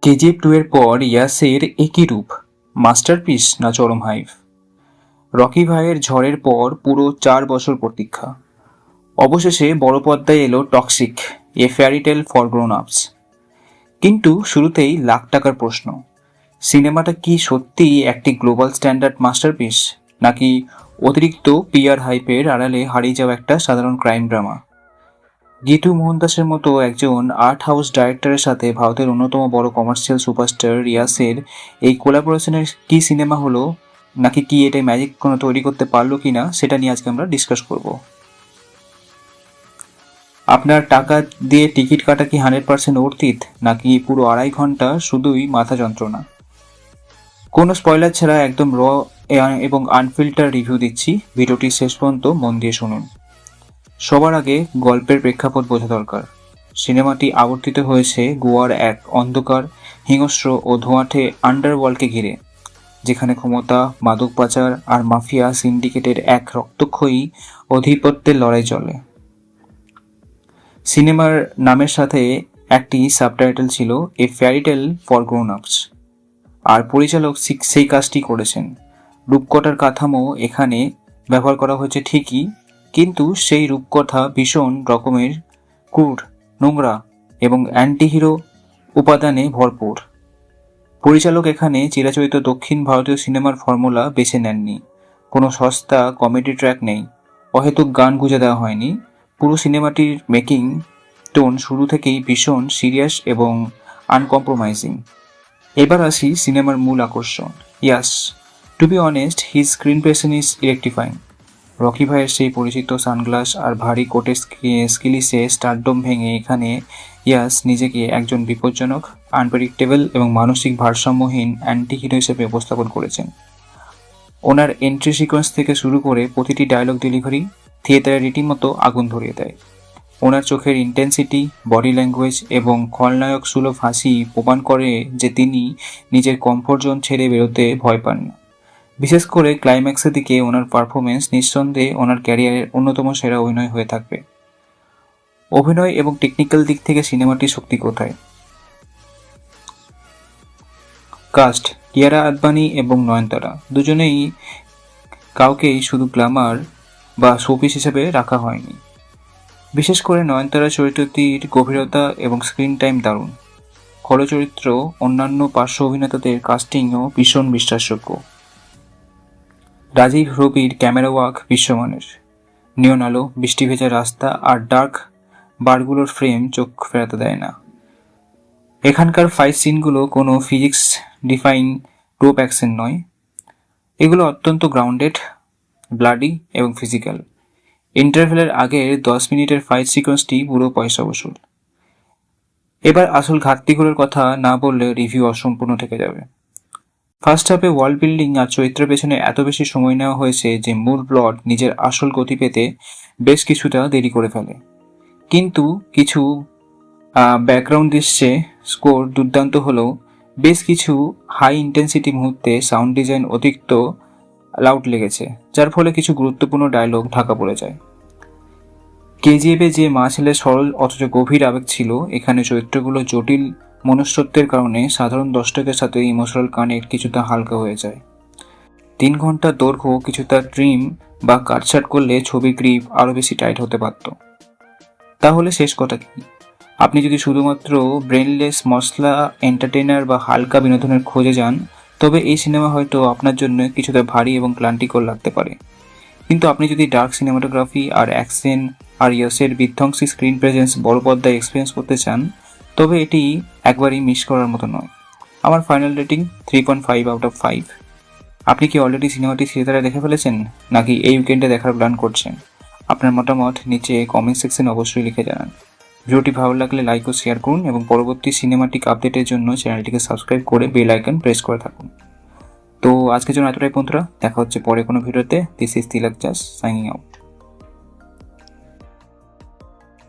কেজিএফ 2 এর পর ইয়াসের একই রূপ, মাস্টারপিস না চরম হাইপ। রকি ভাইয়ের ঝড়ের পর পুরো 4 বছর প্রতীক্ষা। অবশেষে বড় পর্দায় এলো টক্সিক, এ ফ্যারিটেল ফর গ্রোন আপস। কিন্তু শুরুতেই লাখ টাকার প্রশ্ন, সিনেমাটা কি সত্যিই একটি গ্লোবাল স্ট্যান্ডার্ড মাস্টারপিস, নাকি অতিরিক্ত পিআর হাইপের আড়ালে হারিয়ে যাওয়া একটা সাধারণ ক্রাইম ড্রামা? গীতু মোহনদাসের মতো একজন আর্ট হাউস ডাইরেক্টরের সাথে ভারতের অন্যতম বড় কমার্শিয়াল সুপারস্টার রিয়াসের এই কোলাবোরেশনের কি সিনেমা হলো, নাকি কি এটা ম্যাজিক কোনো তৈরি করতে পারলো কিনা, সেটা নিয়ে আজকে আমরা ডিসকাস করব। আপনার টাকা দিয়ে টিকিট কাটা কি 100% অর্থিত, নাকি পুরো 2.5 ঘন্টা শুধুই মাথা যন্ত্রণা? কোনো স্পয়লার ছাড়া একদম র এবং আনফিল্টার রিভিউ দিচ্ছি, ভিডিওটি শেষ পর্যন্ত মন দিয়ে শুনুন। সবার আগে গল্পের প্রেক্ষাপট বোঝা দরকার। সিনেমাটি আবর্তিত হয়েছে গোয়ার এক অন্ধকার, হিংস্র ও ধোঁয়াটে আন্ডারওয়ার্ল্ডকে ঘিরে, যেখানে ক্ষমতা, মাদক পাচার আর মাফিয়া সিন্ডিকেটের এক রক্তক্ষয়ী আধিপত্যের লড়াই চলে। সিনেমার নামের সাথে একটি সাবটাইটেল ছিল এ ফ্যারিটেল ফর গ্রোন আপস, আর পরিচালক সেই কাজটি করেছেন। রূপকথার কাঠামো এখানে ব্যবহার করা হয়েছে ঠিকই, কিন্তু সেই রূপকথা ভীষণ রকমের ক্রুড, নোংরা এবং অ্যান্টিহিরো উপাদানে ভরপুর। পরিচালক এখানে চিরাচরিত দক্ষিণ ভারতীয় সিনেমার ফর্মুলা বেছে নেননি। কোনো সস্তা কমেডি ট্র্যাক নেই, অহেতুক গান গুঁজে দেওয়া হয়নি। পুরো সিনেমাটির মেকিং টোন শুরু থেকেই ভীষণ সিরিয়াস এবং আনকম্প্রোমাইজিং। এবার আসি সিনেমার মূল আকর্ষণ। Yes, to be honest, his screen presence is electrifying. Rocky ভাইয়ের সেই পরিচিত সানগ্লাস আর ভারী কোটের স্কিলিসে স্টারডম ভেঙে এখানে ইয়াস নিজেকে একজন বিপজ্জনক, আনপ্রেডিক্টেবল এবং মানসিক ভারসাম্যহীন অ্যান্টি হিরো হিসেবে উপস্থাপন করেছেন। ওনার এন্ট্রি সিকোয়েন্স থেকে শুরু করে প্রতিটি ডায়লগ ডেলিভারি থিয়েটারে রীতিমতো আগুন ধরিয়ে দেয়। ওনার চোখের ইন্টেন্সিটি, বডি ল্যাঙ্গুয়েজ এবং খলনায়ক সুলভ হাসি প্রমাণ করে যে তিনি নিজের কমফোর্ট জোন ছেড়ে বেরোতে ভয় পান না। বিশেষ করে ক্লাইম্যাক্সের দিকে ওনার পারফরমেন্স নিঃসন্দেহে ওনার ক্যারিয়ারের অন্যতম সেরা অভিনয় হয়ে থাকবে। অভিনয় এবং টেকনিক্যাল দিক থেকে সিনেমাটির শক্তি কোথায়? কাস্ট, কিয়ারা আদবানি এবং নয়নতারা দুজনেই কাউকেই শুধু গ্ল্যামার বা শোপিস হিসেবে রাখা হয়নি। বিশেষ করে নয়নতারা চরিত্রটির গভীরতা এবং স্ক্রিন টাইম দারুণ। খলচরিত্র অন্যান্য পার্শ্ব অভিনেতাদের কাস্টিংও ভীষণ বিশ্বাসযোগ্য। রাজীব রবির ক্যামেরা ওয়ার্ক বিশ্বমানের। নিয়ন আলো, বৃষ্টি ভেজা রাস্তা আর ডার্ক বারগুলোর ফ্রেম চোখ ফেরাতে দেয় না। এখানকার ফাইট সিনগুলো কোনো ফিজিক্স ডিফাইন রোপ অ্যাকশন নয়, এগুলো অত্যন্ত গ্রাউন্ডেড, ব্লাডি এবং ফিজিক্যাল। ইন্টারভেলের আগের 10 মিনিটের ফাইট সিকোয়েন্সটি পুরো পয়সা বসুল। এবার আসল ঘাটতিগুলোর কথা না বললে রিভিউ অসম্পূর্ণ থেকে যাবে। ফার্স্ট হাফে ওয়ার্ল্ড বিল্ডিং আর চরিত্রের পেছনে এত বেশি সময় নেওয়া হয়েছে যে মূল প্লট নিজের আসল গতি পেতে বেশ কিছুটা দেরি করে ফেলে। কিন্তু কিছু ব্যাকগ্রাউন্ড দৃশ্যে স্কোর দুর্দান্ত হলেও বেশ কিছু হাই ইন্টেন্সিটি মুহূর্তে সাউন্ড ডিজাইন অতিরিক্ত লাউড লেগেছে, যার ফলে কিছু গুরুত্বপূর্ণ ডায়লগ ঢাকা পড়ে যায়। কেজিএফে যে মা ছেলের সরল অথচ গভীর আবেগ ছিল, এখানে চরিত্রগুলো জটিল মনুষ্যত্বের কারণে সাধারণ দর্শকের সাথে ইমোশনাল কানেক্ট কিছুটা হালকা হয়ে যায়। 3 ঘন্টা দৈর্ঘ্য কিছুটা ট্রিম বা কাটছাট করলে ছবির গ্রিপ আরও বেশি টাইট হতে পারত। তাহলে শেষ কথা কি? আপনি যদি শুধুমাত্র ব্রেনলেস মশলা এন্টারটেইনার বা হালকা বিনোদনের খোঁজে যান, তবে এই সিনেমা হয়তো আপনার জন্য কিছুটা ভারী এবং ক্লান্তিকর লাগতে পারে। কিন্তু আপনি যদি ডার্ক সিনেমাটোগ্রাফি আর অ্যাকশন আর ইয়াসের বিধ্বংসী স্ক্রিন প্রেজেন্স বড় পর্দায় এক্সপিরিয়েন্স করতে চান, তবে এটি একবারই মিস করার মতো নয়। আমার ফাইনাল রেটিং 3.5/5। আপনি কি অলরেডি সিনেমাটি থিয়েটারে দেখে ফেলেছেন, নাকি এই উইকেন্ডে দেখার প্ল্যান করছেন? আপনার মতামত নিচে কমেন্ট সেকশনে অবশ্যই লিখে জানান। ভিডিওটি ভালো লাগলে লাইক ও শেয়ার করুন এবং পরবর্তী সিনেমাটিক আপডেটের জন্য চ্যানেলটিকে সাবস্ক্রাইব করে বেল আইকন প্রেস করে থাকুন। তো আজকের জন্য এতটাই বন্ধুরা, দেখা হচ্ছে পরে কোনো ভিডিওতে। দিস ইজ তিলক জাস সাইনিং আউট।